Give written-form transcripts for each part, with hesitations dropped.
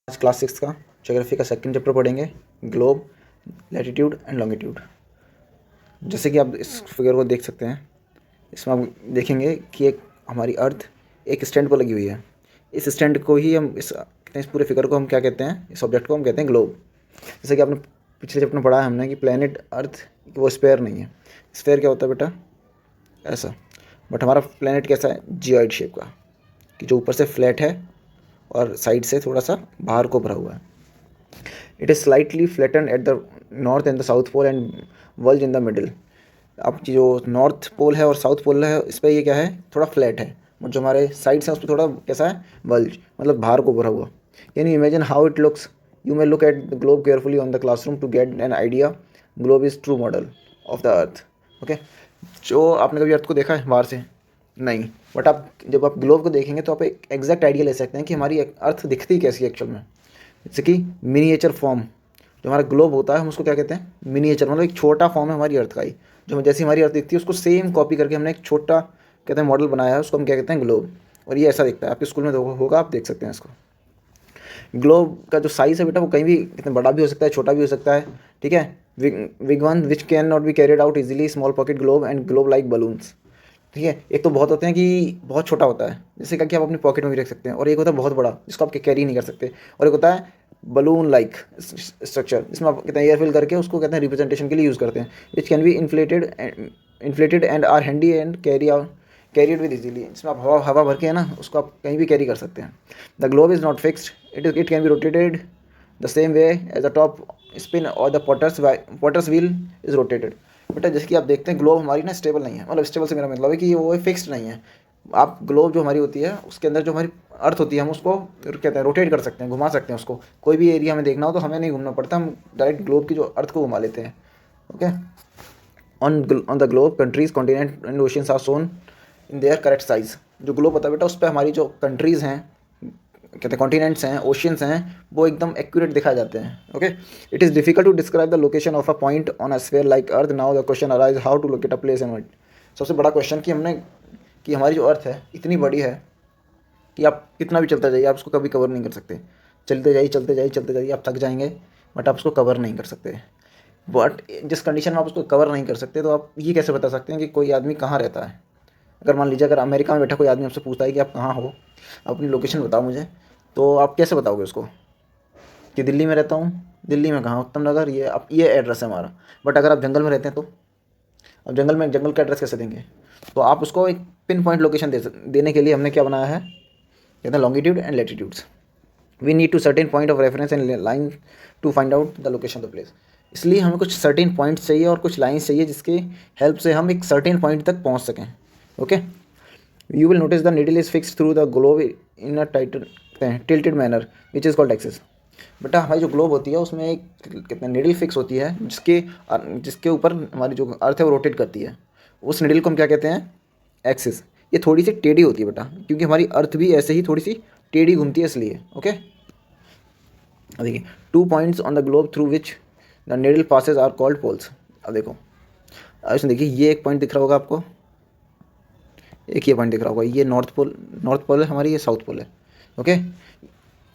आज क्लास 6 का ज्योग्राफी का सेकंड चैप्टर पढ़ेंगे, ग्लोब, लैटिट्यूड एंड लॉन्गिट्यूड। जैसे कि आप इस फिगर को देख सकते हैं, इसमें आप देखेंगे कि एक हमारी अर्थ एक स्टैंड पर लगी हुई है। इस स्टैंड को ही हम इस पूरे फिगर को हम क्या कहते हैं, इस ऑब्जेक्ट को हम कहते हैं ग्लोब। जैसे कि आपने पिछले चैप्टर में पढ़ा है हमने कि प्लेनेट अर्थ वो स्फेयर नहीं है। स्फेयर क्या होता है बेटा? ऐसा। बट हमारा प्लेनेट कैसा है? जियोइड शेप का, कि जो ऊपर से फ्लैट है और साइड से थोड़ा सा बाहर को भरा हुआ है। It is slightly flatten at the north and the south pole and bulge in the middle. अब जो नॉर्थ पोल है और साउथ पोल है, इस पर ये क्या है, थोड़ा फ्लैट है, और जो हमारे साइड्स हैं उस पर थोड़ा कैसा है, वल्ज, मतलब बाहर को भरा हुआ। Can you imagine how it looks? You may look at the globe carefully on the classroom to get an idea. Globe is true model of the earth. Okay, जो आपने कभी अर्थ को देखा है बाहर से? नहीं, बट आप जब आप ग्लोब को देखेंगे तो आप एक एग्जैक्ट आइडिया ले सकते हैं कि हमारी अर्थ दिखती कैसी है एक्चुअल में। जैसे कि मिनिएचर फॉर्म, जो हमारा ग्लोब होता है हम उसको क्या कहते हैं? मिनिएचर, मतलब एक छोटा फॉर्म है हमारी अर्थ का ही। जो जैसी हमारी अर्थ दिखती है उसको सेम कॉपी करके हमने एक छोटा कहते हैं मॉडल बनाया है, उसको हम क्या कहते हैं? ग्लोब। और ये ऐसा दिखता है, आपके स्कूल में होगा, आप देख सकते हैं इसको। ग्लोब का जो साइज़ है बेटा वो कहीं भी कितना बड़ा भी हो सकता है, छोटा भी हो सकता है, ठीक है। Big one which can not be carried out easily, small pocket globe and globe like balloons. ठीक है, एक तो बहुत होते हैं कि बहुत छोटा होता है, जैसे कि आप अपनी पॉकेट में भी रख सकते हैं, और एक होता है बहुत बड़ा जिसको आप कैरी नहीं कर सकते, और एक होता है बलून लाइक स्ट्रक्चर, जिसमें आप कहते हैं एयर फिल करके उसको कहते हैं रिप्रेजेंटेशन के लिए यूज़ करते हैं, which can be inflated and are handy and carried with easily. इसमें आप हवा भर के है ना, उसको आप कहीं भी कैरी कर सकते हैं। The globe is not fixed, it can be rotated the same way as the top spin और the potter's wheel is rotated. बेटा जैसे कि आप देखते हैं ग्लोब हमारी ना स्टेबल नहीं है, मतलब स्टेबल से मेरा मतलब है कि वो फिक्स्ड नहीं है। आप ग्लोब जो हमारी होती है उसके अंदर जो हमारी अर्थ होती है हम उसको कहते हैं रोटेट कर सकते हैं, घुमा सकते हैं उसको। कोई भी एरिया हमें देखना हो तो हमें नहीं घूमना पड़ता, हम डायरेक्ट ग्लोब की जो अर्थ को घुमा लेते हैं। Okay, on the globe countries, continent and oceans are shown in their correct size. जो ग्लोब होता है बेटा उस पर हमारी जो कंट्रीज़ हैं, कहते हैं कॉन्टिनेंट्स हैं, ओशियंस हैं, वो एकदम एक्यूरेट दिखाए जाते हैं। Okay, it is difficult to describe the location of a point on a sphere like earth. Now the question arise how to locate a place in it. सबसे बड़ा क्वेश्चन कि हमारी जो अर्थ है इतनी बड़ी है कि आप कितना भी चलते जाइए आप उसको कभी कवर नहीं कर सकते। चलते जाइए चलते जाइए चलते जाइए, आप थक जाएंगे, बट आप उसको कवर नहीं कर सकते। बट जिस कंडीशन में आप उसको कवर नहीं कर सकते तो आप ये कैसे बता सकते हैं कि कोई आदमी कहाँ रहता है? अगर मान लीजिए अगर अमेरिका में बैठा कोई आदमी आपसे पूछता है कि आप कहाँ हो, अपनी लोकेशन बताओ मुझे, तो आप कैसे बताओगे उसको कि दिल्ली में रहता हूँ? दिल्ली में कहाँ? उत्तम नगर, ये एड्रेस है हमारा। बट अगर आप जंगल में रहते हैं तो अब जंगल का एड्रेस कैसे देंगे? तो आप उसको एक पिन पॉइंट लोकेशन देने के लिए हमने क्या बनाया है, कहते हैं longitude and latitudes. We need to certain point of reference and line to find out the location of the place. इसलिए हमें कुछ सर्टेन पॉइंट्स चाहिए और कुछ लाइन्स चाहिए जिसके हेल्प से हम एक सर्टेन पॉइंट तक पहुँच सकें। Okay, you will notice the needle is fixed through the globe in a tilted manner which is called axis। बेटा हमारी जो ग्लोब होती है उसमें एक कितने निडल फिक्स होती है जिसके ऊपर हमारी जो अर्थ है वो रोटेट करती है। उस निडल को हम क्या कहते हैं? एक्सिस। ये थोड़ी सी टेढ़ी होती है बेटा, क्योंकि हमारी अर्थ भी ऐसे ही थोड़ी सी टेढ़ी घूमती है इसलिए। ओके, देखिए, 2 points on the globe through which the needle passes are called poles. अब देखो, इसमें देखिए ये एक पॉइंट दिख रहा होगा आपको, एक ये पॉइंट दिख रहा होगा, ये नॉर्थ पोल है हमारी, ये साउथ पोल है। ओके,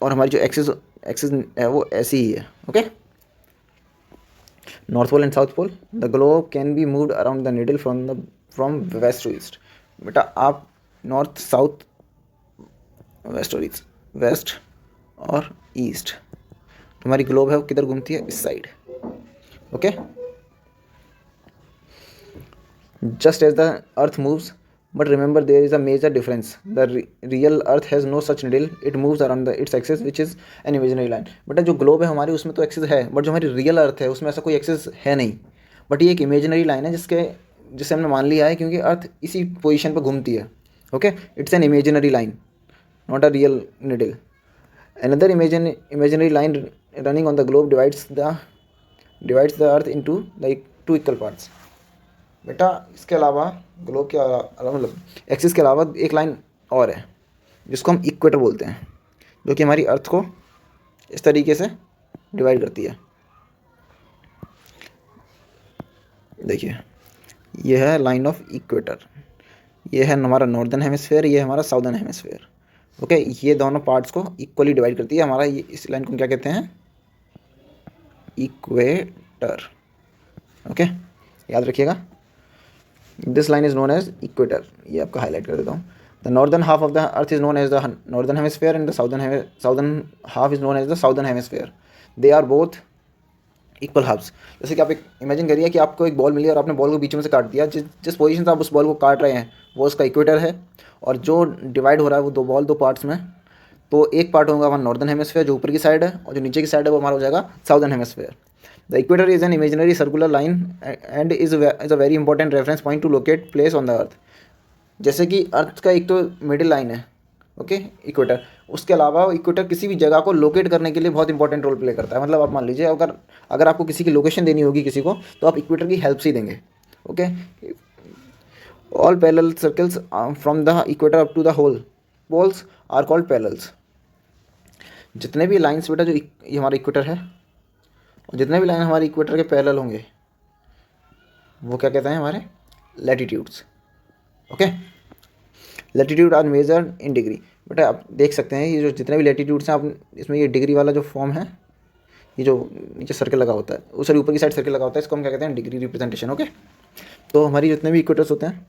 और हमारी जो एक्सिस है वो ऐसी ही है। Okay, north pole and south pole. The globe can be moved around the needle from west to east. बेटा आप नॉर्थ साउथ वेस्ट और ईस्ट, वेस्ट और ईस्ट, हमारी ग्लोब है वो किधर घूमती है? इस side. Okay, just as the earth moves, but remember there is a major difference. The real earth has no such needle, it moves around its axis which is an imaginary line। But जो globe है हमारी उसमें तो axis है, but जो हमारी real अर्थ है उसमें ऐसा कोई एक्सिस है नहीं, बट ये एक इमेजिनरी लाइन है जिसे हमने मान लिया है क्योंकि अर्थ इसी पोजीशन पर घूमती है। Okay, it's an imaginary line, not a real needle. Another imaginary line running on the globe divides the earth into like 2 equal parts. बेटा इसके अलावा ग्लोब के अलावा मतलब एक्सिस के अलावा एक लाइन और है जिसको हम इक्वेटर बोलते हैं, जो कि हमारी अर्थ को इस तरीके से डिवाइड करती है। देखिए ये है लाइन ऑफ इक्वेटर, ये है हमारा नॉर्दर्न हेमिस्फेयर, ये है हमारा साउदर्न हेमिस्फेयर। ओके, ये दोनों पार्ट्स को इक्वली डिवाइड करती है हमारा, ये इस लाइन को क्या कहते हैं, इक्वेटर। ओके, याद रखिएगा, this line is known as equator, ये आपका हाईलाइट कर देता हूँ। The northern half of the earth is known as the northern hemisphere and the southern half is known as the southern hemisphere. They are both equal halves. जैसे कि आप एक imagine करिए कि आपको एक बॉल मिली और आपने बॉल को बीच में से काट दिया, जिस पोजीशन से आप उस बॉल को काट रहे हैं वो उसका इक्वेटर है, और जो डिवाइड हो रहा है वो दो पार्ट्स में, तो एक पार्ट होगा हमारा नॉर्दर्न हेमिस्फीयर जो ऊपर की साइड है, और जो नीचे की साइड है वो हमारा हो जाएगा southern hemisphere. The equator is an imaginary circular line and is a very important reference point two locate place on the earth. जैसे कि अर्थ का एक तो मिडिल लाइन है, ओके, इक्वेटर, उसके अलावा इक्वेटर किसी भी जगह को लोकेट करने के लिए बहुत इंपॉर्टेंट रोल प्ले करता है। मतलब आप मान लीजिए अगर आपको किसी की लोकेशन देनी होगी किसी को, तो आप इक्वेटर की हेल्प से ही देंगे। Okay, all parallel circles from the equator up to the whole poles are called parallels. जितने भी लाइन्स बेटा जो ये हमारा इक्वेटर है, और जितने भी लाइन हमारे इक्वेटर के पैरेलल होंगे वो क्या कहते हैं, हमारे latitudes. Okay, latitude are measured in degree. बेटा आप देख सकते हैं ये जो जितने भी लैटिट्यूड्स हैं, आप इसमें ये डिग्री वाला जो फॉर्म है, ये जो नीचे सर्कल लगा होता है, उस ऊपर की साइड सर्कल लगा होता है, इसको हम क्या कहते हैं, डिग्री रिप्रेजेंटेशन। ओके, तो हमारी जितने भी इक्वेटर्स होते हैं,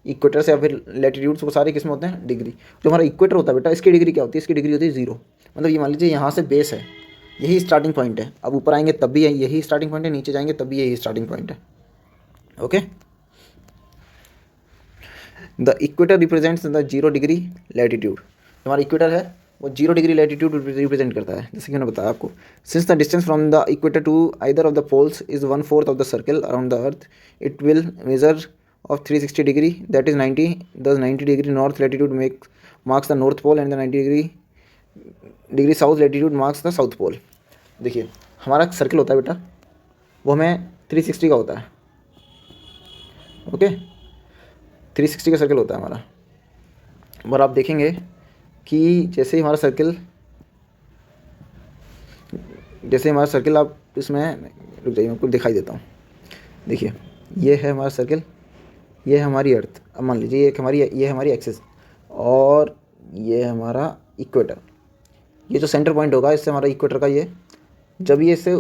इक्वेटर से या फिर लैटिट्यूड्स, वो सारे किसमें होते हैं, डिग्री। जो हमारा इक्वेटर होता है बेटा, इसकी डिग्री क्या होती है, इसकी डिग्री होती है 0। मतलब ये मान लीजिए यहाँ से बेस है, यही स्टार्टिंग पॉइंट है, अब ऊपर आएंगे तब भी यही स्टार्टिंग पॉइंट है, नीचे जाएंगे तब भी यही स्टार्टिंग पॉइंट है। Okay, the equator represents the 0 degree latitude. हमारा इक्वेटर है वो 0 डिग्री लैटिट्यूड रिप्रेजेंट करता है, जैसे कि मैंने बताया आपको। Since the distance from the equator to either of the poles is 1/4 of the circle around the earth, it will measure of 360 degree, that is 90. Thus 90 degree north latitude marks the north pole and the 90 degree south latitude marks the south pole। देखिए हमारा circle होता है बेटा, वो हमें 360 का होता है। ओके, 360 का सर्कल होता है हमारा। और आप देखेंगे कि जैसे ही हमारा सर्कल आप इसमें रुक जाइए, मैं आपको दिखाई देता हूँ। देखिए ये है हमारा सर्कल, ये है हमारी अर्थ। अब मान लीजिए ये है हमारी एक्सिस, और ये है हमारा इक्वेटर। ये जो सेंटर पॉइंट होगा इससे हमारा इक्वेटर का, ये जब ये इससे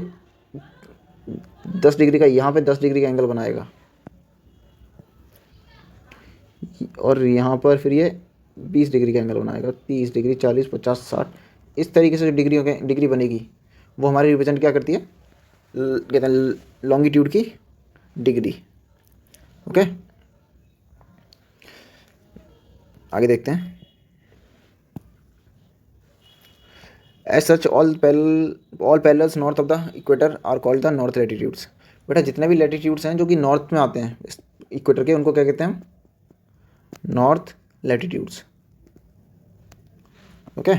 10 डिग्री का, यहाँ पे 10 डिग्री का एंगल बनाएगा, और यहाँ पर फिर ये 20 डिग्री का एंगल बनाएगा, 30 डिग्री, 40, 50, 60, इस तरीके से जो डिग्री बनेगी वो हमारी रिप्रेजेंट क्या करती है, कहते हैं लॉन्गिट्यूड की डिग्री। ओके, आगे देखते हैं। As such all parallels north of the equator are called the north latitudes. बेटा जितने भी लैटिट्यूड्स हैं जो कि नॉर्थ में आते हैं इक्वेटर के, उनको क्या कहते हैं, north latitudes. Okay,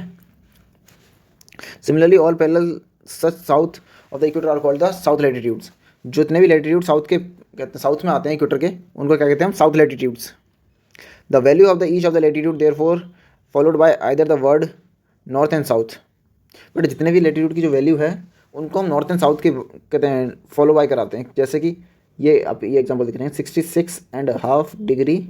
similarly all parallel such south of the equator are called the south latitudes. जितने भी लैटिट्यूड साउथ में आते हैं इक्वेटर के, उनको क्या कहते हैं हम, south latitudes. The value of the each of the latitude therefore followed by either the word north and south. But जितने भी लैटिट्यूड की जो वैल्यू है उनको हम नॉर्थ एंड साउथ के कहते हैं, फॉलो बाय कराते हैं। जैसे कि ये आप ये एग्जांपल दिख रहे हैं 66.5 डिग्री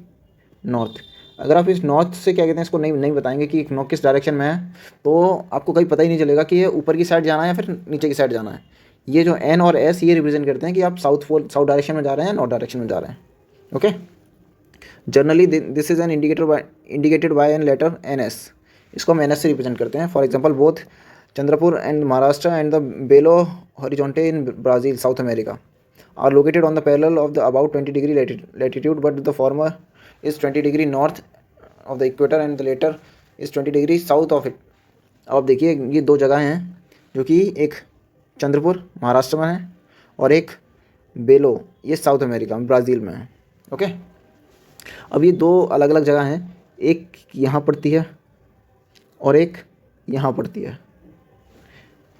नॉर्थ। अगर आप इस नॉर्थ से क्या कहते हैं, इसको नहीं बताएंगे कि नॉर्थ किस डायरेक्शन में है, तो आपको कहीं पता ही नहीं चलेगा कि ये ऊपर की साइड जाना है या फिर नीचे की साइड जाना है। ये जो एन और एस ये रिप्रेजेंट करते हैं कि आप साउथ डायरेक्शन में जा रहे हैं, नॉर्थ डायरेक्शन में जा रहे हैं। Okay, generally this is an indicated by an letter N S. इसको हम एन एस से रिप्रेजेंट करते हैं। For example both Chandrapur and Maharashtra and the Belo Horizonte in Brazil South America are located on the parallel of the about 20 degree latitude, but the former is 20 degree north of the equator and the latter is 20 degree south of it. अब देखिए ये दो जगह हैं जो कि एक चंद्रपुर महाराष्ट्र में है और एक बेलो ये साउथ अमेरिका में ब्राज़ील में है। ओके, अब ये दो अलग अलग जगह हैं, एक यहाँ पड़ती है और एक यहाँ पड़ती है।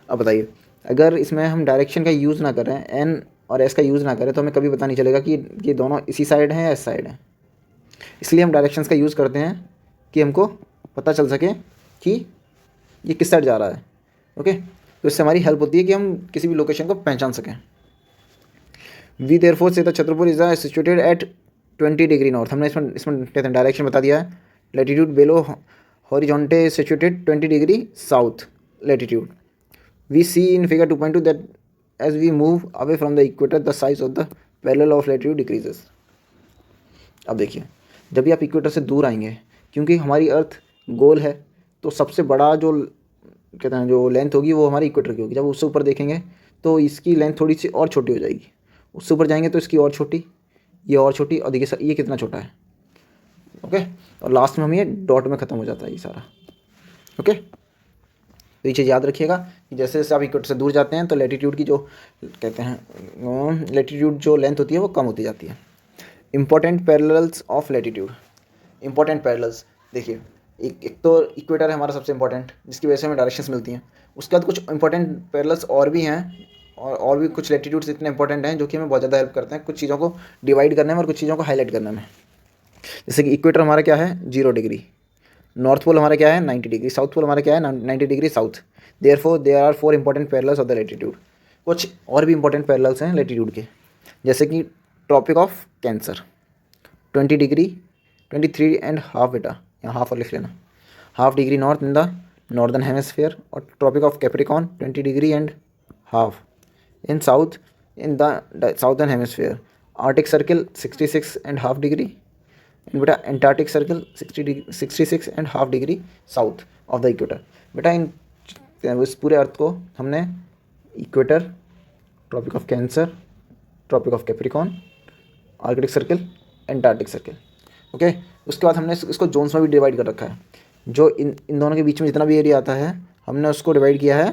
अब बताइए अगर इसमें हम डायरेक्शन का यूज़ ना करें, एन और एस का यूज़ ना करें, तो हमें कभी पता नहीं चलेगा कि ये दोनों इसी साइड हैं या इस साइड हैं। इसलिए हम डायरेक्शंस का यूज़ करते हैं कि हमको पता चल सके कि ये किस साइड जा रहा है। ओके, तो इससे हमारी हेल्प होती है कि हम किसी भी लोकेशन को पहचान सकें। We therefore say the Chhatarpur is situated at 20 degree north. हमने इसमें कहते हैं डायरेक्शन बता दिया है। Latitude Belo horizonte is situated 20 degree south latitude. We see in figure 2.2 that as we move away from the equator, the size of the parallel of latitude decreases. अब देखिए, जब भी आप इक्वेटर से दूर आएंगे, क्योंकि हमारी अर्थ गोल है, तो सबसे बड़ा जो कहते हैं जो लेंथ होगी वो हमारी इक्वेटर की होगी. जब उससे ऊपर देखेंगे तो इसकी लेंथ थोड़ी सी और छोटी हो जाएगी. उससे ऊपर जाएंगे तो इसकी और छोटी, ये और छोटी, और देखिए ये कितना छोटा है. ओके, और लास्ट में हम ये डॉट में ख़त्म हो जाता है ये सारा. ओके, तो ये चीज़ याद रखिएगा कि जैसे जैसे आप इक्वेटर से दूर जाते हैं तो लैटिट्यूड की जो कहते हैं लैटिट्यूड जो लेंथ होती है वो कम होती जाती है. Important parallels of latitude. Important parallels देखिए, एक तो इक्वेटर है हमारा सबसे इंपॉर्टेंट, जिसकी वजह से हमें डायरेक्शंस मिलती हैं. उसके बाद कुछ इंपॉर्टेंट पैरेलल्स और भी हैं, और भी कुछ लैटिट्यूड्स इतने इंपॉर्टेंट हैं जो कि हमें बहुत ज़्यादा हेल्प करते हैं कुछ चीज़ों को डिवाइड करने में और कुछ चीज़ों को हाईलाइट करने में. जैसे कि इक्वेटर हमारा क्या है 0 डिग्री, नॉर्थ पोल हमारा क्या है 90 डिग्री, साउथ पोल हमारा क्या है 90 degree south. Therefore there are 4 important parallels of the latitude. कुछ और भी इंपॉर्टेंट पैरेलल्स हैं लैटिट्यूड के, जैसे कि ट्रॉपिक ऑफ कैंसर 20 डिग्री 23.5 बेटा, यहाँ हाफ और लिख लेना, half degree north in the northern hemisphere. और tropic of Capricorn 20 degree and half in south in the southern hemisphere. Arctic circle 66.5 degree and बेटा Antarctic circle 66.5 degree south of the equator. बेटा इन इस पूरे earth को हमने equator, tropic of Cancer, tropic of Capricorn, Arctic circle, Antarctic circle. Okay, उसके बाद हमने इसको जोन्स में भी डिवाइड कर रखा है. जो इन दोनों के बीच में जितना भी एरिया आता है हमने उसको डिवाइड किया है,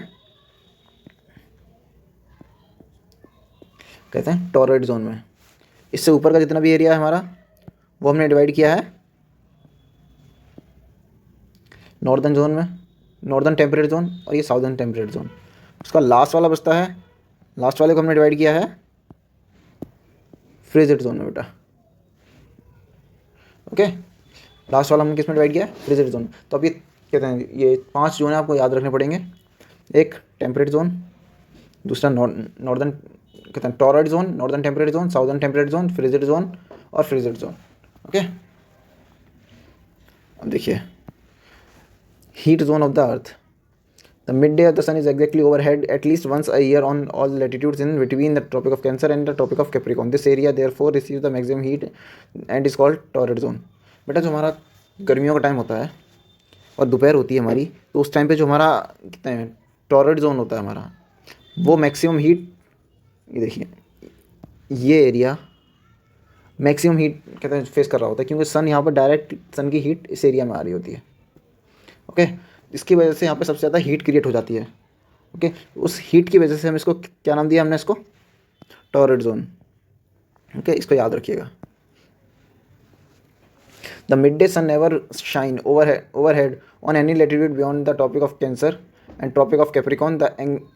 कहते हैं टॉरॉइड जोन में. इससे ऊपर का जितना भी एरिया है हमारा वो हमने डिवाइड किया है नॉर्दर्न जोन में, नॉर्दर्न टेम्परेट जोन, और ये साउदर्न टेम्परेट जोन. उसका लास्ट वाला बचता है, लास्ट वाले को हमने डिवाइड किया है फ्रीजेड जोन में बेटा. ओके, लास्ट वाला हमने किस में डिवाइड किया है फ्रीजेड जोन. तो अब ये कहते हैं ये 5 जोन आपको याद रखने पड़ेंगे. एक टेम्परेट जोन, दूसरा नॉर्दर्न कहते हैं torrid zone, northern temperate zone, southern temperate zone, frigid zone और फ्रीजेड जोन. ओके, अब देखिए heat zone of the earth. The mid day of the sun is exactly overhead at least once a year on all latitudes in between the tropic of Cancer and the tropic of Capricorn. This area therefore receives the maximum heat and is called torrid zone. बेटा जो हमारा गर्मियों का time होता है और दोपहर होती है हमारी, तो उस टाइम पे जो हमारा कितने हैं टॉरॉइड जोन होता है हमारा, वो मैक्सिमम हीट, ये देखिए ये एरिया मैक्सिमम हीट कहते हैं फेस कर रहा होता है, क्योंकि सन यहाँ पर डायरेक्ट सन की हीट इस एरिया में आ रही होती है. ओके, इसकी वजह से यहाँ पे सबसे ज़्यादा हीट क्रिएट हो जाती है. ओके, उस हीट की वजह से हम इसको क्या नाम दिया हमने इसको टॉरॉइड जोन. ओके, इसको याद रखिएगा. The mid day sun never shine overhead on any latitude beyond the tropic of Cancer and tropic of Capricorn. The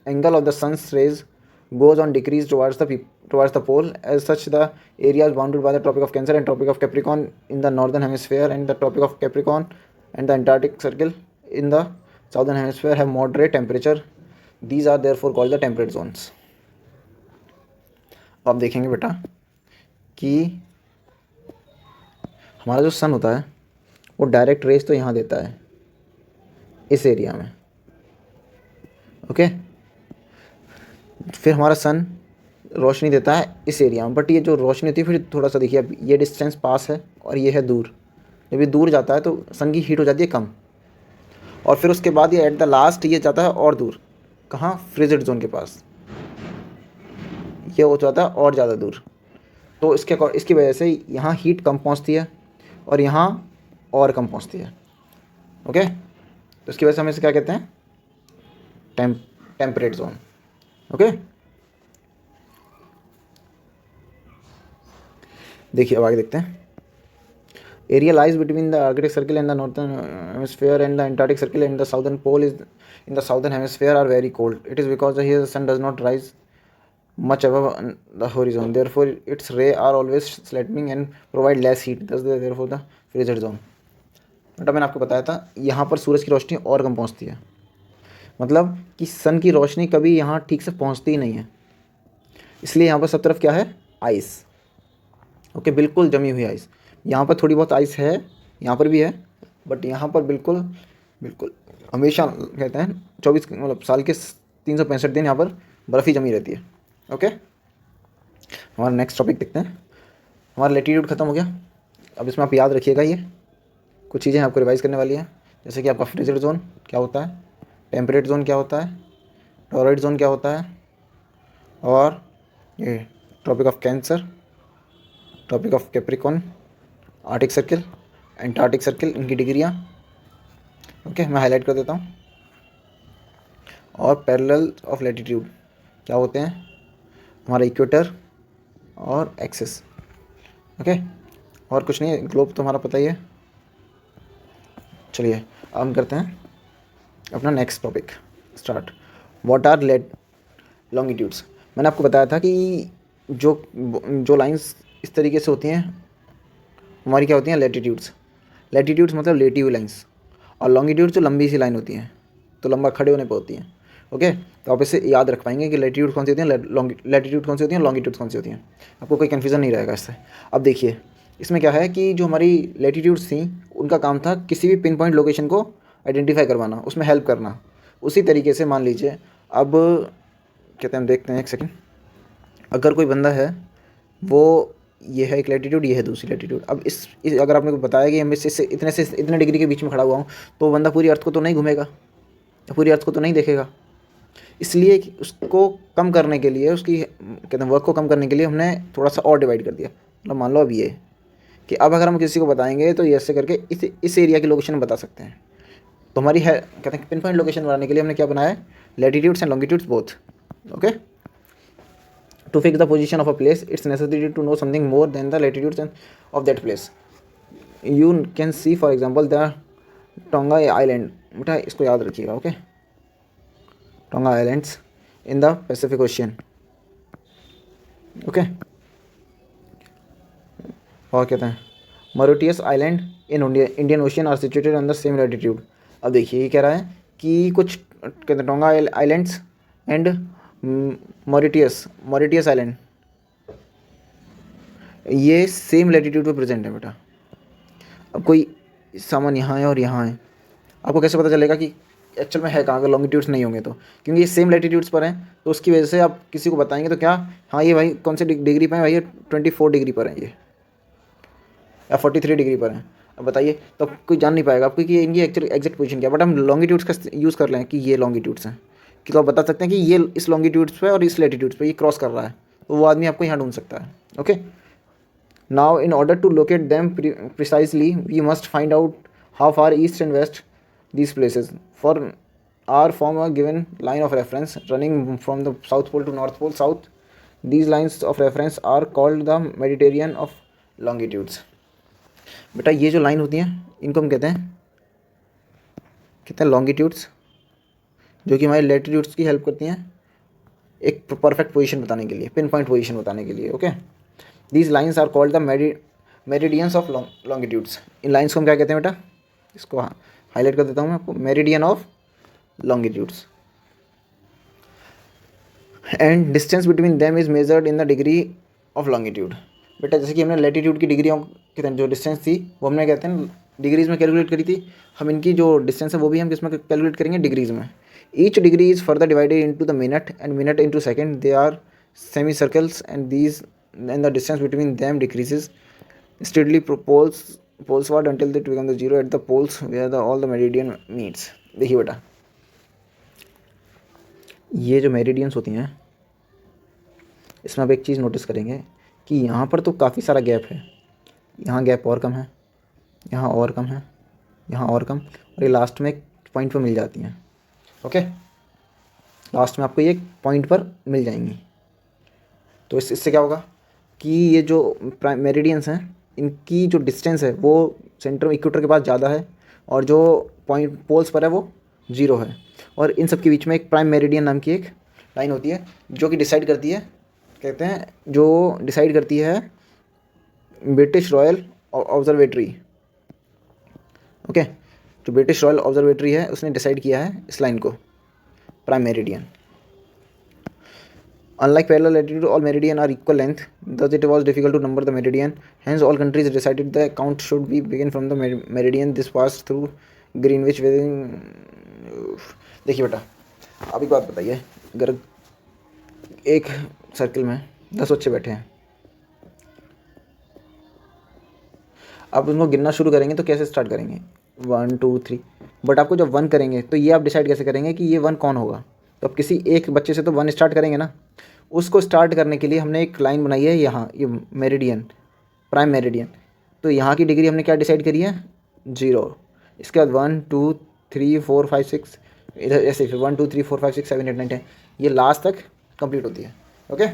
angle of the sun's rays goes on decrease towards the pole. As such, the areas bounded by the tropic of Cancer and tropic of Capricorn in the northern hemisphere and the tropic of Capricorn and the Antarctic circle in the southern hemisphere have moderate temperature. These are therefore called the temperate zones. अब देखेंगे बेटा कि हमारा जो सन होता है वो direct race तो यहाँ देता है इस एरिया में. ओके, फिर हमारा सन रोशनी देता है इस एरिया में, बट ये जो रोशनी होती है फिर थोड़ा सा देखिए, अब ये डिस्टेंस पास है और ये है दूर. जब ये दूर जाता है तो सन की हीट हो जाती है कम, और फिर उसके बाद ये एट द लास्ट ये जाता है और दूर. कहाँ फ्रीजेड जोन के पास ये हो जाता है और ज़्यादा दूर. तो इसकी वजह से यहाँ हीट कम पहुँचती है और यहाँ और कम पहुँचती है. ओके, तो इसकी वजह से हम इसे क्या कहते हैं टेम्परेट जोन. ओके, देखिए अब आगे देखते हैं. Area lies between the Arctic circle and the northern hemisphere and the Antarctic circle and the southern pole is in the southern hemisphere are very cold. It is because here the sun does not rise much above the horizon. Therefore, its rays are always slanting and provide less heat. Thus, therefore, the frigid zone. बेटा मैंने आपको बताया था यहाँ पर सूरज की रोशनी और कम पहुँचती है, मतलब कि सन की रोशनी कभी यहाँ ठीक से पहुँचती ही नहीं है. इसलिए यहाँ पर सब तरफ क्या है आइस. ओके, बिल्कुल जमी हुई आइस. यहाँ पर थोड़ी बहुत आइस है, यहाँ पर भी है, बट यहाँ पर बिल्कुल बिल्कुल, हमेशा कहते हैं 24 मतलब साल के 365 दिन यहाँ पर बर्फ़ ही जमी रहती है। ओके, हमारा नेक्स्ट टॉपिक देखते हैं। हमारा लैटीट्यूड ख़त्म हो गया। अब इसमें आप याद रखिएगा, ये कुछ चीज़ें आपको रिवाइज़ करने वाली हैं, जैसे कि आपका फ्रिजिड जोन क्या होता है, टेम्परेट जोन क्या होता है, टॉरॉइड जोन क्या होता है, और ये Tropic of Cancer, tropic of Capricorn, Arctic circle, Antarctic circle, इनकी डिग्रियाँ। ओके, मैं हाईलाइट कर देता हूँ। और पैरेलल ऑफ लैटीट्यूड क्या होते हैं, हमारा इक्वेटर और एक्सिस। ओके, और कुछ नहीं है, ग्लोब तो हमारा पता ही है। चलिए अब हम करते हैं अपना next topic start. What are longitudes. मैंने आपको बताया था कि जो लाइंस इस तरीके से होती हैं हमारी क्या होती हैं, लैटीट्यूड्स। लैटीट्यूड्स मतलब लेटी हुई लाइंस, और लॉन्गिट्यूड्स जो लंबी सी लाइन होती हैं, तो लंबा खड़े होने पर होती हैं। ओके, तो आप इसे याद रख पाएंगे कि लैटीट्यूड कौन सी होती हैं, लैटीट्यूड कौन सी होती हैं, लॉन्गिट्यूड्स कौन सी होती हैं। आपको कोई कन्फ्यूज़न नहीं रहेगा इससे। अब देखिए इसमें क्या है कि जो हमारी लैटीट्यूड्स थी उनका काम था किसी भी पिन पॉइंट लोकेशन को आइडेंटिफाई करवाना, उसमें हेल्प करना। उसी तरीके से मान लीजिए, अब कहते हैं, हम देखते हैं एक सेकेंड। अगर कोई बंदा है, वो ये है एक लैटीट्यूड, ये है दूसरी लैटीट्यूड। अब इस अगर आपने को बताया कि हम इससे इतने डिग्री के बीच में खड़ा हुआ हूँ, तो वो बंदा पूरी अर्थ को तो नहीं घूमेगा, पूरी अर्थ को तो नहीं देखेगा। इसलिए कि उसको कम करने के लिए, उसकी कहते हैं वर्क को कम करने के लिए हमने थोड़ा सा और डिवाइड कर दिया। मतलब मान लो अब ये कि अब अगर हम किसी को बताएंगे तो ये ऐसे करके इस एरिया की लोकेशन बता सकते हैं। तो हमारी है कहते हैं पिन पॉइंट लोकेशन बनाने के लिए हमने क्या बनाया है, latitudes and longitudes both. Okay, to fix the position of a place it's necessary to know something more than the latitudes of that place. You can see for example the Tonga island. बेटा इसको याद रखिएगा। Okay, Tonga islands in the Pacific ocean. Okay, और कहते हैं Mauritius island in Indian ocean are situated on the same latitude. अब देखिए ये कह रहा है कि कुछ कहते हैं टोंगा आइलैंड्स एंड मॉरिटियस आइलैंड ये सेम लैटीट्यूड पे प्रेजेंट है बेटा। अब कोई सामान यहाँ है और यहाँ है, आपको कैसे पता चलेगा कि एक्चुअल में है कहाँ, अगर लॉन्गिट्यूड्स नहीं होंगे तो, क्योंकि ये सेम लैटीट्यूड्स पर हैं, तो उसकी वजह से आप किसी को बताएंगे तो क्या, हाँ ये भाई कौन से डिग्री पर है, भाई ये 24 डिग्री पर है ये, या 43 डिग्री पर है। अब बताइए, तो कोई जान नहीं पाएगा आपको कि इनकी एक्चुअल एग्जैक्ट पोजीशन क्या है। बट हम लॉन्गिट्यूड्स का यूज़ कर लें कि ये लॉन्गिट्यूड्स हैं, कि तो आप बता सकते हैं कि ये इस लॉन्गिट्यूड्स पे और इस लैटीट्यूड्स पे ये क्रॉस कर रहा है, तो वो आदमी आपको यहाँ ढूंढ सकता है। Okay, now in order to locate them precisely we must find out how far east and west these places for are from a given line of reference running from the south pole to north pole south. These lines of reference are called the Mediterranean of longitudes. बेटा ये जो line होती हैं इनको हम कहते हैं longitudes, जो कि हमारे लैटीट्यूड्स की हेल्प करती हैं एक परफेक्ट पोजीशन बताने के लिए, पिन पॉइंट पोजीशन बताने के लिए। Okay, these lines are called the meridians of longitudes. इन लाइन्स को हम क्या कहते हैं बेटा, इसको हाईलाइट कर देता हूँ मैं आपको, meridian of longitudes. And distance between them is measured in the degree of longitude. बेटा जैसे कि हमने लैटीट्यूड की डिग्री कहते हैं जो डिस्टेंस थी वो हमने कहते हैं डिग्रीज़ में कैलकुलेट करी थी, हम इनकी जो डिस्टेंस है वो भी हम किसमें कैलकुलेट करेंगे, डिग्रीज़ में। Each degree is further divided into the minute and minute into second. They are semi circles and the distance between them decreases steadily poleward until it becomes the zero at the poles where all the meridian meets। देखिए बेटा ये जो meridians होती हैं इसमें आप एक चीज़ notice करेंगे कि यहाँ पर तो काफ़ी सारा गैप है, यहाँ गैप और कम है, यहाँ और कम है, यहाँ और कम, और ये लास्ट में एक पॉइंट पर मिल जाती हैं। ओके, लास्ट में आपको ये पॉइंट पर मिल जाएंगी। तो इससे क्या होगा कि ये जो मेरिडियंस हैं इनकी जो डिस्टेंस है वो सेंटर इक्वेटर के पास ज़्यादा है, और जो पॉइंट पोल्स पर है वो 0 है। और इन सब के बीच में एक प्राइम मेरिडियन नाम की एक लाइन होती है जो कि डिसाइड करती है, कहते हैं जो डिसाइड करती है ब्रिटिश रॉयल ऑब्जर्वेटरी। ओके, जो ब्रिटिश रॉयल ऑब्जर्वेटरी है उसने डिसाइड किया है इस लाइन को, prime meridian. Unlike parallel latitude, all meridian are equal length. Thus, it was difficult to number the meridian. Hence, all countries decided the count should be begin from the meridian this passed through Greenwich within. देखिए बेटा, आप एक बात बताइए, अगर एक circle में 10 बच्चे बैठे हैं, आप उनको गिनना शुरू करेंगे तो कैसे स्टार्ट करेंगे? 1 2 3। बट आपको जब 1 करेंगे तो ये आप डिसाइड कैसे करेंगे कि ये 1 कौन होगा? तो आप किसी एक बच्चे से तो 1 स्टार्ट करेंगे ना। उसको स्टार्ट करने के लिए हमने एक लाइन बनाई है यहाँ, ये मेरिडियन, प्राइम मेरिडियन। तो यहाँ की डिग्री हमने क्या डिसाइड करी है? 0। इसके बाद 1 2 3 4 5 6, इधर ऐसे फिर 1 2 3 4 5 6 7 8 9 10, ये लास्ट तक कंप्लीट होती है। ओके,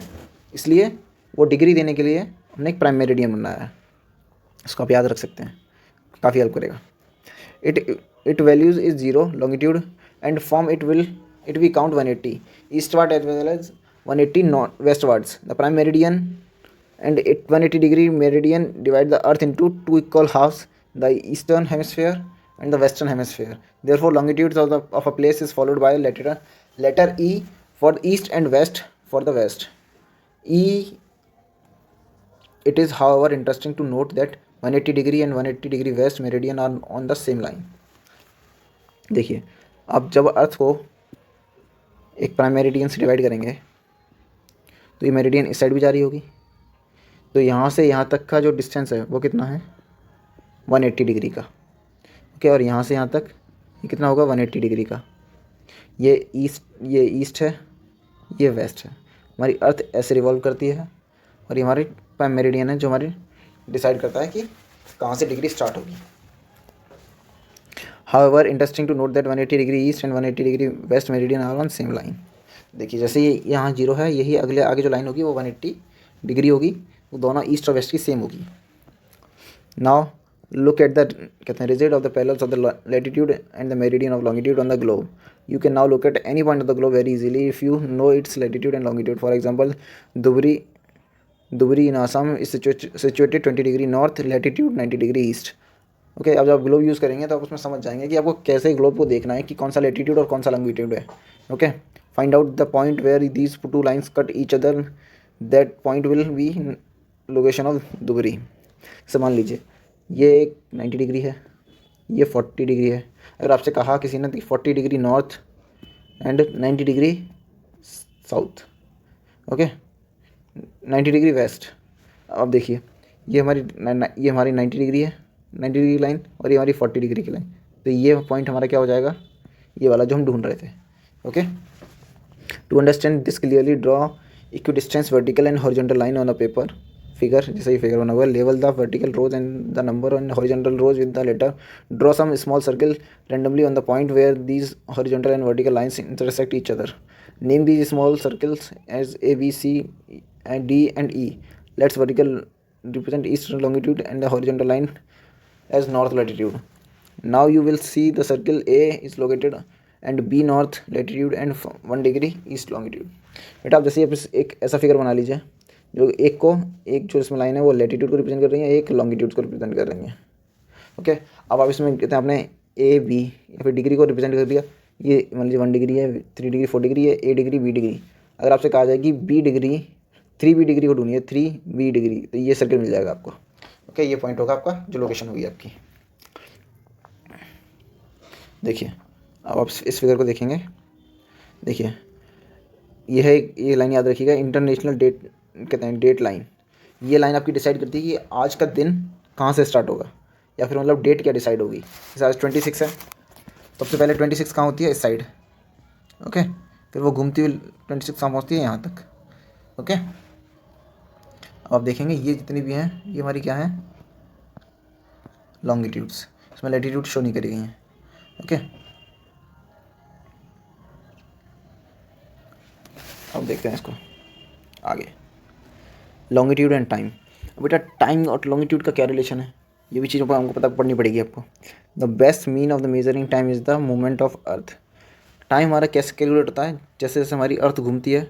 इसलिए वो डिग्री देने के लिए हमने एक प्राइम मेरिडियन बनाया है। इसको आप याद रख सकते हैं, काफ़ी हेल्प करेगा। It values is 0 longitude and from it we count 180 eastward as well as 180 north westwards. The prime meridian and 180 degree meridian divide the earth into two equal halves, the eastern hemisphere and the western hemisphere. Therefore longitudes of a place is followed by letter E for the east and west for the west. It is however interesting to note that 180 degree and 180 degree west meridian are on the same line. देखिए, अब जब अर्थ को एक prime meridian से divide करेंगे तो ये meridian इस साइड भी जा रही होगी, तो यहाँ से यहाँ तक का जो डिस्टेंस है वो कितना है? 180 डिग्री का। ओके, और यहाँ से यहाँ तक ये कितना होगा? 180 डिग्री का। ये ईस्ट है, ये वेस्ट है। हमारी अर्थ ऐसे रिवॉल्व करती है और ये हमारी प्राइम मेरिडियन है जो हमारी डिसाइड करता है कि कहाँ से डिग्री स्टार्ट होगी। However, interesting to note that 180 degree east and 180 degree west meridian are on same line. देखिए, जैसे ये यहाँ 0 है, यही अगले आगे जो लाइन होगी वो 180 डिग्री होगी, वो दोनों ईस्ट और वेस्ट की सेम होगी। नाउ लुक एट द कहते हैं result of the parallels of the latitude and the meridian of longitude on the globe. You can now look at any point of the globe very easily if you know its latitude and longitude. For example, Dhubri in Assam is situated 20 degree north, latitude 90 degree east. Okay, अब जब आप globe use करेंगे तो आप उसमें समझ जाएंगे कि आपको कैसे ग्लोब को देखना है कि कौन सा लैटिट्यूड और कौन सा लॉन्गिट्यूड है। Okay, find out the point where these two lines cut each other, that point will be location of Dhubri. जैसे मान लीजिए ये एक 90 डिग्री है, ये 40 डिग्री है। अगर आपसे कहा किसी ने 40 degree north and 90 degree south, okay 90 degree west, अब देखिए ये हमारी 90 डिग्री है, 90 डिग्री लाइन, और ये हमारी 40 डिग्री की लाइन। तो ये पॉइंट हमारा क्या हो जाएगा? ये वाला जो हम ढूंढ रहे थे। Okay, to understand this clearly draw equidistance vertical and horizontal line on a paper figure. जैसे ये फिगर बना हुआ है, लेवल the vertical rows and the number on horizontal rows with the letter. Draw some small circle randomly on the point where these horizontal and vertical lines intersect each other. Name these small circles as A, B, C, and D and E. Let's vertical represent east longitude and the horizontal line as north latitude. Now you will see the circle A is located and B north latitude and 1 degree east longitude. बेटा आप जैसे एक ऐसा figure बना लीजिए जो एक जो इसमें लाइन है वो लैटिट्यूड को रिप्रेजेंट कर रही है, एक लॉन्गिट्यूड को रिप्रेजेंट कर रही है। ओके, अब आप इसमें कहते हैं आपने ए बी या फिर डिग्री को रिप्रेजेंट कर दिया। ये मान लीजिए 1 डिग्री है, 3 डिग्री 4 डिग्री है, ए डिग्री बी डिग्री। अगर आपसे कहा जाए कि बी डिग्री 3 बी डिग्री को ढूंढिए, 3 बी डिग्री, तो ये सर्कल मिल जाएगा आपको। ओके, ये पॉइंट होगा आपका जो लोकेशन होगी आपकी। देखिए, अब आप इस फिगर को देखेंगे, देखिए ये लाइन याद रखिएगा, इंटरनेशनल डेट कहते हैं डेट लाइन। ये लाइन आपकी डिसाइड करती है कि आज का दिन कहाँ से स्टार्ट होगा, या फिर मतलब डेट क्या डिसाइड होगी। जैसे आज 26 है, सबसे पहले 26 कहाँ होती है? इस साइड। ओके, फिर वो घूमती हुई 26 कहाँ पहुँचती है? यहाँ तक। ओके, अब आप देखेंगे ये जितनी भी हैं ये हमारी क्या है? लॉन्गिट्यूड्स। इसमें लैटिट्यूड शो नहीं करी गई हैं। ओके, अब देखते हैं इसको आगे, लॉन्गिट्यूड एंड टाइम। बेटा टाइम और लॉन्गिट्यूड का क्या रिलेशन है, ये भी चीज़ों पर हमको पता पड़नी पड़ेगी आपको। The best mean of the measuring time is the movement of earth. Time हमारा कैसे कैलकुलेट होता है? जैसे जैसे हमारी अर्थ घूमती है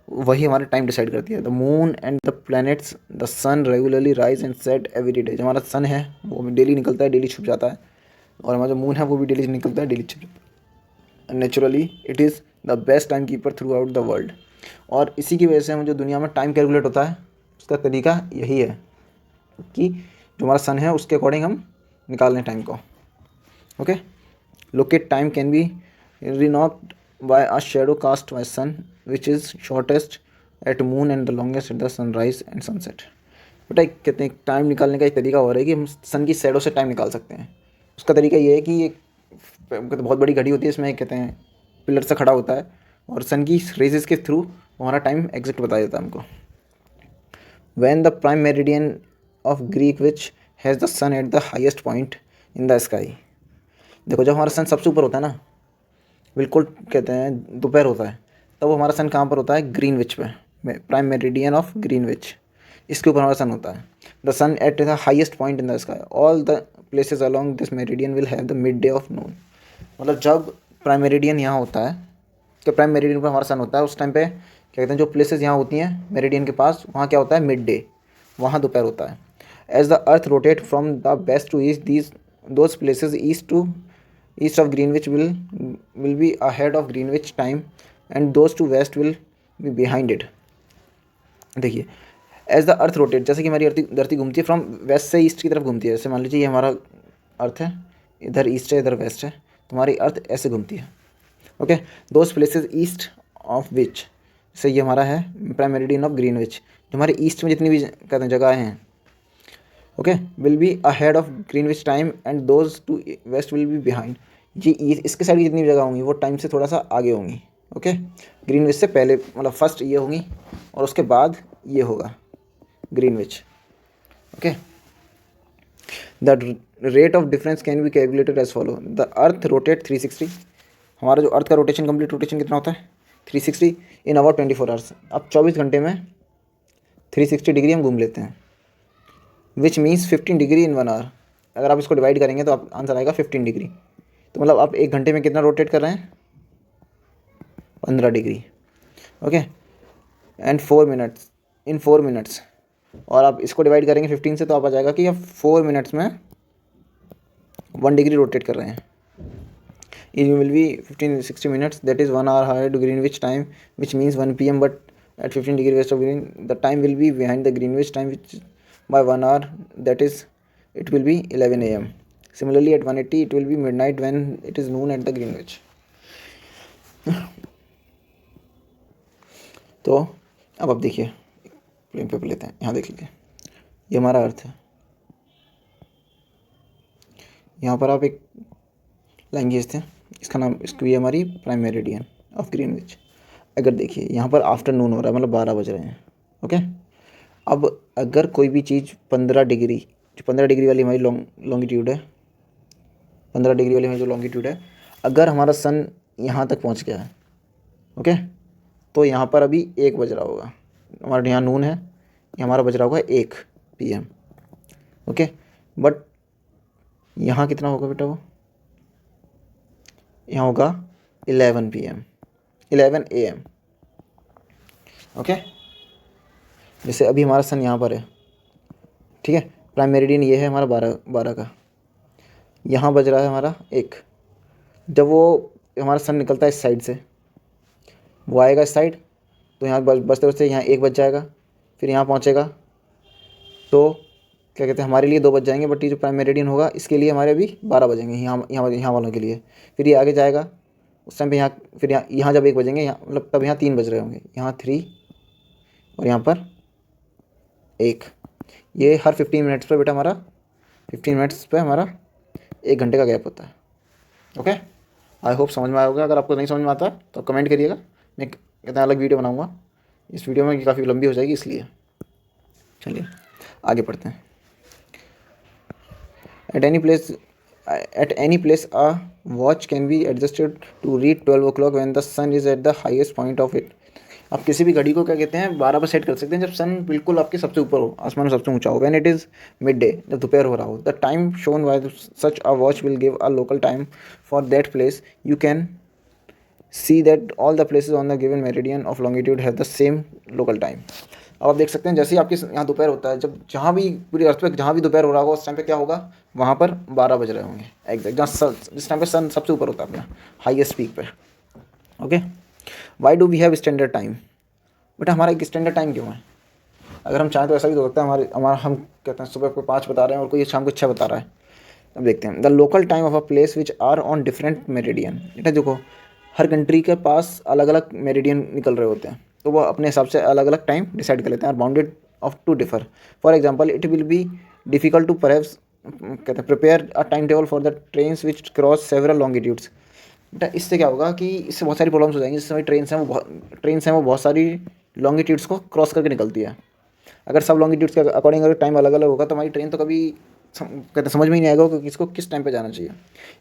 वही हमारा टाइम डिसाइड करती है। The moon and the planets, the sun regularly rise and set every day. जो हमारा सन है वो डेली निकलता है, डेली छुप जाता है, और हमारा जो मून है वो भी डेली निकलता है, डेली छुप जाता है। Naturally it is the best time keeper through out the world. और इसी की वजह से हम जो दुनिया में टाइम कैलकुलेट होता है उसका तरीका यही है कि जो हमारा सन है उसके अकॉर्डिंग हम निकाल लें टाइम को। Okay, locate time can be denoted by a shadow cast by sun which is shortest at moon and the longest at the sunrise and sunset. बेटा कहते हैं टाइम निकालने का एक तरीका हो रहा है कि हम सन की शैडो से टाइम निकाल सकते हैं। उसका तरीका ये है कि एक कहते बहुत बड़ी घड़ी होती है, इसमें कहते हैं पिलर से खड़ा होता है और सन की रेजेस के थ्रू हमारा टाइम एग्जैक्ट बता देता है हमको। When the prime meridian of Greenwich has the sun at the highest point in the sky, देखो जब हमारा सन सबसे ऊपर होता है ना, बिल्कुल कहते हैं दोपहर होता है, तब वो हमारा सन कहाँ पर होता है? ग्रीनविच पे, प्राइम मेरिडियन ऑफ ग्रीनविच, इसके ऊपर हमारा सन होता है। The sun at the highest point in the sky, all the places along this meridian will have the mid day of noon. मतलब जब प्राइम मेरिडियन यहाँ होता है, तो प्राइम मेरिडियन पर हमारा सन होता है, उस टाइम पे क्या कहते हैं जो प्लेसेस यहाँ होती हैं मेरिडियन के पास, वहाँ क्या होता है? मिड डे, वहाँ दोपहर होता है। As the earth rotate from the west to east, these those places east of Greenwich will be ahead of Greenwich time and those to west will be behind it. देखिए, as the earth rotate, जैसे कि हमारी धरती घूमती है from waste से east की तरफ घूमती है। जैसे मान लीजिए ये हमारा अर्थ है, इधर ईस्ट है इधर वेस्ट है, तो हमारी अर्थ ऐसे घूमती है। Okay, those places east of which, से ये हमारा है प्राइम मेरिडियन ऑफ ग्रीनविच, जो हमारे ईस्ट में जितनी भी कहते हैं जगह हैं, okay, will be ahead of Greenwich time and those to west will be behind. जी इसके साइड की जितनी भी जगह होंगी वो टाइम से थोड़ा सा आगे होंगी। ओके, ग्रीनविच से पहले, मतलब फर्स्ट ये होंगी और उसके बाद ये होगा Greenwich. Okay, the rate of difference can be calculated as follow. The earth rotate 360, हमारा जो अर्थ का रोटेशन कंप्लीट रोटेशन कितना होता है? 360 इन आवर 24 आवर्स। अब 24 घंटे में 360 डिग्री हम घूम लेते हैं, which means 15 degree in 1 hour. अगर आप इसको डिवाइड करेंगे तो आप आंसर आएगा 15 डिग्री। तो मतलब आप 1 घंटे में कितना रोटेट कर रहे हैं? 15 degree. Okay, and 4 minutes, in 4 minutes, और आप इसको डिवाइड करेंगे 15 से तो आप आ जाएगा कि आप 4 मिनट्स में 1 डिग्री रोटेट कर रहे हैं। It will be 15-60 minutes, that is 1 hour higher to Greenwich time, which means 1 p.m. but at 15 degree west of Green, the time will be behind the Greenwich time, which by 1 hour, that is it will be 11 a.m. Similarly at 180 it will be midnight when it is noon at the Greenwich. तो अब आप देखिए, plain paper लेते हैं, यहाँ देख लीजिए, ये हमारा अर्थ है, यहाँ पर आप एक लाइन खींचते हैं, इसका नाम, इसकी ये हमारी प्राइम मेरिडियन ऑफ ग्रीनविच। अगर देखिए यहाँ पर आफ्टरनून हो रहा है, मतलब 12 बज रहे हैं। ओके, अब अगर कोई भी चीज़ 15 डिग्री, जो 15 डिग्री वाली हमारी लॉन्गिट्यूड है, 15 डिग्री वाली हमारी जो लॉन्गिट्यूड है, अगर हमारा सन यहाँ तक पहुँच गया है, ओके, तो यहाँ पर अभी 1 बज रहा होगा, हमारे यहाँ नून है, ये हमारा बज रहा होगा 1 PM। ओके, बट यहाँ कितना होगा बेटा? वो यहाँ होगा 11 PM, 11 AM। ओके, जैसे अभी हमारा सन यहाँ पर है, ठीक है, प्राइम मेरिडियन ये है हमारा 12 का, यहाँ बज रहा है हमारा 1। जब वो हमारा सन निकलता है इस साइड से, वो आएगा इस साइड, तो यहाँ बजते बजते यहाँ 1 बज जाएगा, फिर यहाँ पहुँचेगा तो क्या कहते हैं हमारे लिए 2 बज जाएंगे, बट ये जो प्राइम मेरिडियन होगा इसके लिए हमारे अभी 12 बजेंगे, यहाँ वालों के लिए। फिर ये आगे जाएगा, उस टाइम पे यहाँ, फिर यहाँ जब 1 बजेंगे, यहाँ मतलब तब यहाँ 3 बज रहे होंगे, यहाँ 3 और यहाँ पर 1। ये हर 15 मिनट्स पे बेटा हमारा 15 मिनट्स पे हमारा 1 घंटे का गैप होता है। ओके, आई होप समझ में आया होगा। अगर आपको नहीं समझ में आता तो कमेंट करिएगा, मैं कहते हैं अलग वीडियो बनाऊँगा। इस वीडियो में काफ़ी लंबी हो जाएगी इसलिए। चलिए आगे पढ़ते हैं। At any place, a watch can be adjusted to read 12 o'clock when the sun is at the highest point of it. आप किसी भी घड़ी को क्या कहते हैं 12 पर सेट कर सकते हैं जब सन बिल्कुल आपके सबसे ऊपर हो, आसमान में सबसे ऊंचा हो। When it is midday, जब दोपहर हो रहा हो, the time shown by such a watch will give a local time for that place. You can see that all the places on the given meridian of longitude have the same local time. अब आप देख सकते हैं जैसे ही आपके यहाँ दोपहर होता है, जब जहाँ भी पूरी अर्थ पे जहाँ भी दोपहर हो रहा होगा उस टाइम पे क्या होगा, वहाँ पर 12 बज रहे होंगे एग्जैक्ट, जहाँ जिस टाइम पे सन सबसे ऊपर होता है अपना हाईएस्ट पीक पे। Okay, why do we have standard time? बेटा हमारा एक स्टैंडर्ड टाइम क्यों है? अगर हम चाहें तो ऐसा भी हो सकता है, हमारा हम कहते हैं सुबह को 5 बता रहे हैं और कोई शाम को 6 बता रहा है, अब देखते हैं the local time of a place which are on different meridian. बेटा देखो, हर कंट्री के पास अलग अलग मेरिडियन निकल रहे होते हैं, तो वो अपने हिसाब से अलग अलग टाइम डिसाइड कर लेते हैं, bounded of to differ. For example it will be difficult to perhaps कहते हैं prepare a time table for the trains which cross several longitudes. बेटा इससे क्या होगा कि इससे बहुत सारी प्रॉब्लम्स हो जाएंगी। जिस समय ट्रेन्स हैं वो बहुत सारी लॉन्गिट्यूड्स को क्रॉस करके निकलती है। अगर सब लॉन्गिट्यूड्स के अकॉर्डिंग अगर टाइम अलग अलग होगा तो हमारी ट्रेन तो कभी कहते समझ में ही नहीं आएगा कि किसको किस टाइम पे जाना चाहिए।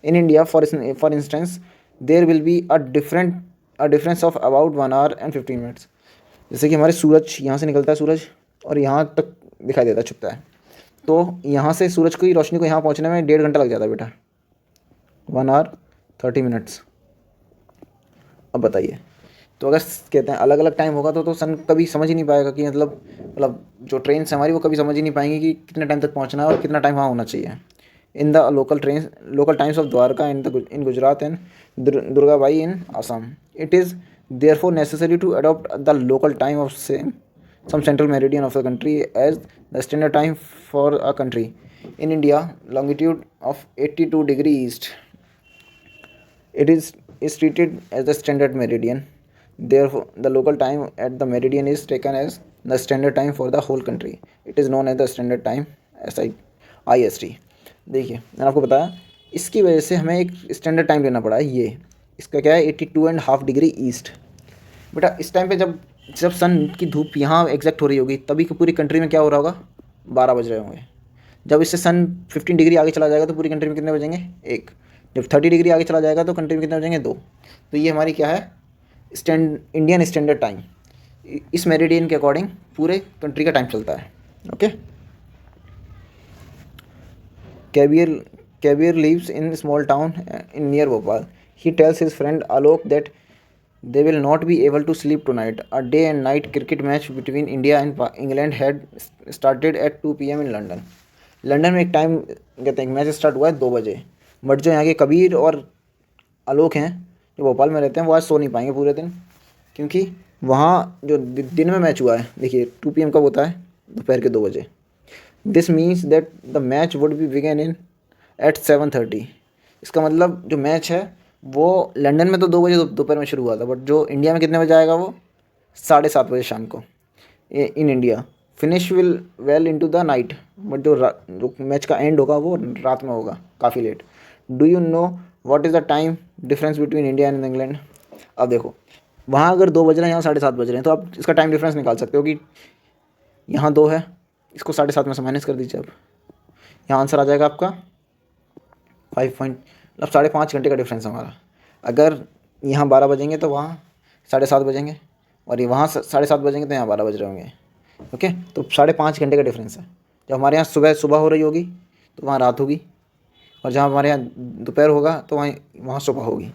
In India for instance there will be a difference of about 1 hour and 15 minutes। जैसे कि हमारे सूरज यहाँ से निकलता है सूरज और यहाँ तक दिखाई देता है, छुपता है, तो यहाँ से सूरज की रोशनी को यहाँ पहुँचने में 1.5 घंटा लग जाता है बेटा, 1 hour 30 minutes। अब बताइए, तो अगर कहते हैं अलग अलग टाइम होगा तो सन कभी समझ ही नहीं पाएगा कि मतलब जो ट्रेन है हमारी वो कभी समझ ही नहीं पाएंगी कि कितने टाइम तक पहुंचना है और कितना टाइम वहाँ होना चाहिए। In the local times of Dwarka in Gujarat and Durgabai in Assam it is therefore necessary to adopt the local time of some central meridian of the country as the standard time for a country. In India, longitude of 82 degree east, it is treated as the standard meridian. Therefore, the local time at the meridian is taken as the standard time for the whole country. It is known as the standard time IST। देखिए मैंने आपको बताया, इसकी वजह से हमें एक standard time लेना पड़ा है। ये इसका क्या है 82.5 डिग्री ईस्ट। बेटा इस टाइम पे जब जब सन की धूप यहाँ एग्जैक्ट हो रही होगी तभी पूरी कंट्री में क्या हो रहा होगा, 12 बज रहे होंगे। जब इससे सन 15 डिग्री आगे चला जाएगा तो पूरी कंट्री में कितने बजेंगे, 1। जब 30 डिग्री आगे चला जाएगा तो कंट्री में कितने बजेंगे, 2। तो ये हमारी क्या है, इंडियन स्टैंडर्ड टाइम। इस मेरिडियन के अकॉर्डिंग पूरे कंट्री का टाइम चलता है। Okay. Kabir lives in small town in near Bhopal. He tells his friend Alok that they will not be able to sleep tonight. A day and night cricket match between India and England had started at 2 PM in London. London में एक time कहते हैं match start हुआ है 2 बजे। But जो यहाँ के कबीर और आलोक हैं जो भोपाल में रहते हैं वो आज सो नहीं पाएंगे पूरे दिन, क्योंकि वहाँ जो दिन में मैच हुआ है, देखिए 2 PM कब होता है, दोपहर के 2 बजे। This means that the match would be begin in at 7:30। इसका मतलब जो मैच है वो लंदन में तो 2 बजे दोपहर में शुरू हुआ था, बट जो इंडिया में कितने बजे आएगा वो 7:30 बजे शाम को in India. Finish will well into the night, but जो मैच का एंड होगा वो रात में होगा, काफ़ी late. Do you know what is the time difference between India and England. अब देखो वहाँ अगर 2 बज रहे हैं, यहाँ 7:30 बज रहे हैं, तो आप इसका टाइम डिफरेंस निकाल सकते हो कि यहाँ 2 है, इसको 7:30 में से माइनस कर दीजिए। अब यहाँ आंसर आ जाएगा आपका 5.5 घंटे का डिफरेंस हमारा। अगर यहाँ 12 बजेंगे तो वहाँ 7:30 बजेंगे, और ये वहाँ 7:30 बजेंगे तो यहाँ 12 बज रहे होंगे। ओके, तो 5.5 घंटे का डिफरेंस है। जब हमारे यहाँ सुबह हो रही होगी तो वहाँ रात होगी, और जहाँ हमारे यहाँ दोपहर होगा तो वहाँ सुबह होगी।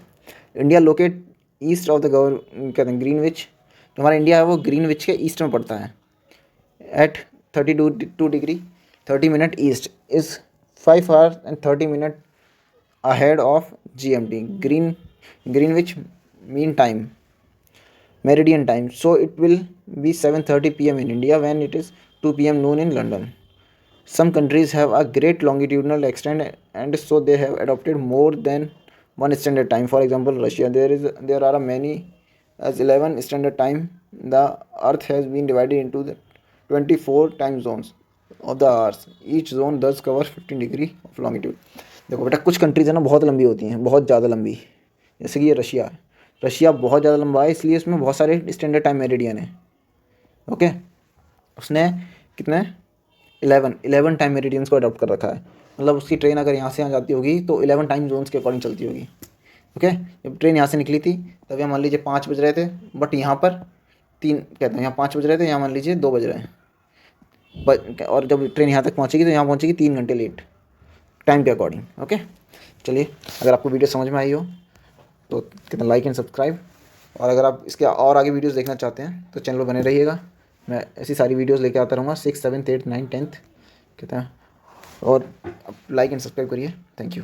India locate east of the कहते हैं ग्रीनविच। जो हमारा इंडिया है वो ग्रीनविच के ईस्ट में पड़ता है। At 32 degree 30 minute east is 5 hours and 30 minutes ahead of GMT, Greenwich Mean Time, Meridian Time. So it will be 7:30 PM in India when it is 2 PM noon in London. Some countries have a great longitudinal extent and so they have adopted more than one standard time. For example, Russia, there are many as 11 standard time. The earth has been divided into the 24 time zones of the hours. Each zone does cover 15 degree of longitude. देखो बेटा कुछ countries है ना बहुत लंबी होती हैं, बहुत ज़्यादा लंबी। जैसे कि ये रशिया बहुत ज़्यादा लंबा है, इसलिए उसमें बहुत सारे स्टैंडर्ड टाइम मेरिडियन है। ओके, उसने कितने 11 टाइम मेरिडियंस को अडॉप्ट कर रखा है। मतलब उसकी ट्रेन अगर यहाँ से यहाँ जाती होगी तो 11 टाइम जोन्स के अकॉर्डिंग चलती होगी। ओके, जब ट्रेन यहाँ से निकली थी तब यहाँ मान लीजिए 5 बज रहे थे, बट यहाँ पर 3 कहते हैं, यहाँ 5 बज रहे थे, यहाँ मान लीजिए 2 बज रहे हैं। और जब ट्रेन यहाँ तक पहुँचेगी तो यहाँ पहुँचेगी 3 घंटे लेट टाइम के अकॉर्डिंग। ओके, चलिए अगर आपको वीडियो समझ में आई हो तो कितना लाइक एंड सब्सक्राइब, और अगर आप इसके और आगे वीडियोस देखना चाहते हैं तो चैनल पर बने रहिएगा। मैं ऐसी सारी वीडियोस लेके आता रहूँगा 6, 7, 8, 9, 10 कहते हैं, और लाइक एंड सब्सक्राइब करिए। Thank you.